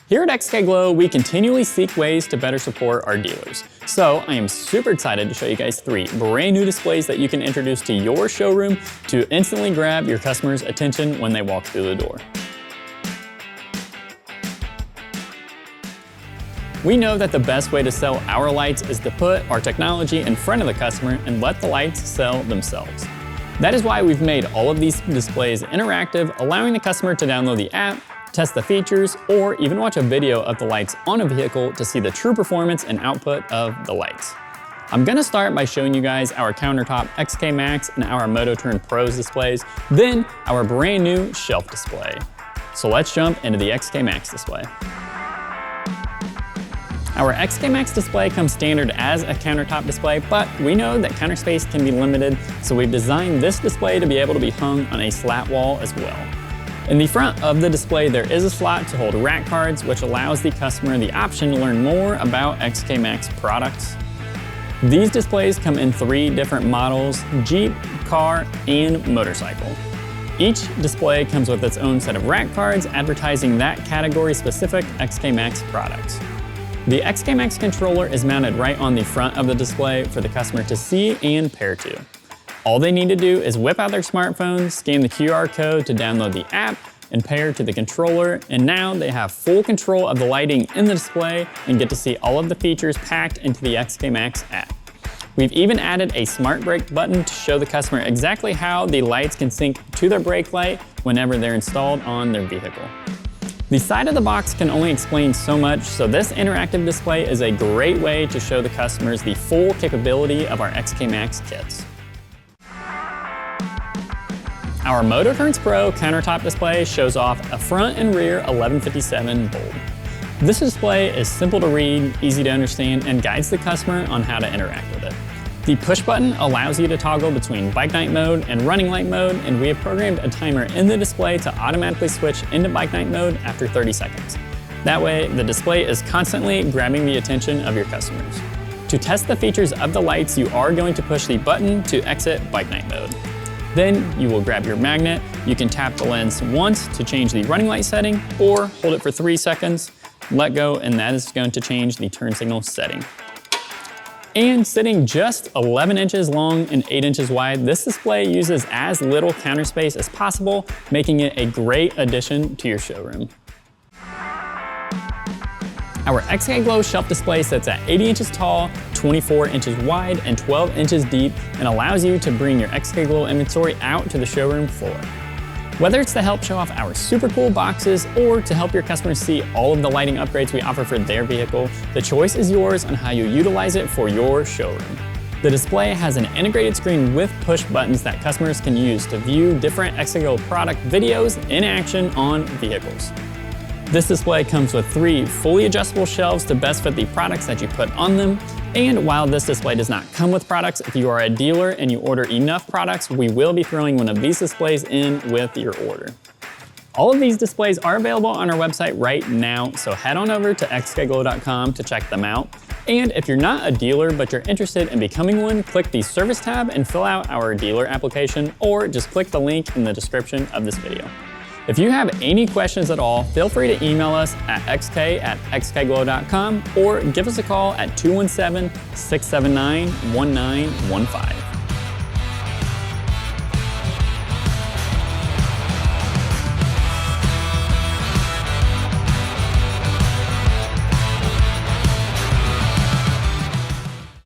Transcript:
Here at XKGLOW, we continually seek ways to better support our dealers. So I am super excited to show you guys 3 brand new displays that you can introduce to your showroom to instantly grab your customers' attention when they walk through the door. We know that the best way to sell our lights is to put our technology in front of the customer and let the lights sell themselves. That is why we've made all of these displays interactive, allowing the customer to download the app, test the features, or even watch a video of the lights on a vehicle to see the true performance and output of the lights. I'm gonna start by showing you guys our Countertop XKmax and our MotoTurnz Pros displays, then our brand new shelf display. So let's jump into the XKmax display. Our XKmax display comes standard as a countertop display, but we know that counter space can be limited, so we've designed this display to be able to be hung on a slat wall as well. In the front of the display, there is a slot to hold rack cards, which allows the customer the option to learn more about XKmax products. These displays come in 3 different models: Jeep, car, and motorcycle. Each display comes with its own set of rack cards advertising that category-specific XKmax products. The XKmax controller is mounted right on the front of the display for the customer to see and pair to. All they need to do is whip out their smartphone, scan the QR code to download the app, and pair to the controller, and now they have full control of the lighting in the display and get to see all of the features packed into the XKmax app. We've even added a smart brake button to show the customer exactly how the lights can sync to their brake light whenever they're installed on their vehicle. The side of the box can only explain so much, so this interactive display is a great way to show the customers the full capability of our XKmax kits. Our MotoTurnz Pro countertop display shows off a front and rear 1157 bulb. This display is simple to read, easy to understand, and guides the customer on how to interact with it. The push button allows you to toggle between bike night mode and running light mode, and we have programmed a timer in the display to automatically switch into bike night mode after 30 seconds. That way, the display is constantly grabbing the attention of your customers. To test the features of the lights, you are going to push the button to exit bike night mode. Then you will grab your magnet. You can tap the lens once to change the running light setting, or hold it for 3 seconds, let go, and that is going to change the turn signal setting. And sitting just 11 inches long and 8 inches wide, this display uses as little counter space as possible, making it a great addition to your showroom. Our XKGLOW shelf display sits at 80 inches tall, 24 inches wide, and 12 inches deep, and allows you to bring your XKGLOW inventory out to the showroom floor. Whether it's to help show off our super cool boxes or to help your customers see all of the lighting upgrades we offer for their vehicle, the choice is yours on how you utilize it for your showroom. The display has an integrated screen with push buttons that customers can use to view different XKGLOW product videos in action on vehicles. This display comes with 3 fully adjustable shelves to best fit the products that you put on them. And while this display does not come with products, if you are a dealer and you order enough products, we will be throwing one of these displays in with your order. All of these displays are available on our website right now, so head on over to xkglow.com to check them out. And if you're not a dealer but you're interested in becoming one, click the Service tab and fill out our dealer application, or just click the link in the description of this video. If you have any questions at all, feel free to email us at xk@xkglow.com or give us a call at 217-679-1915.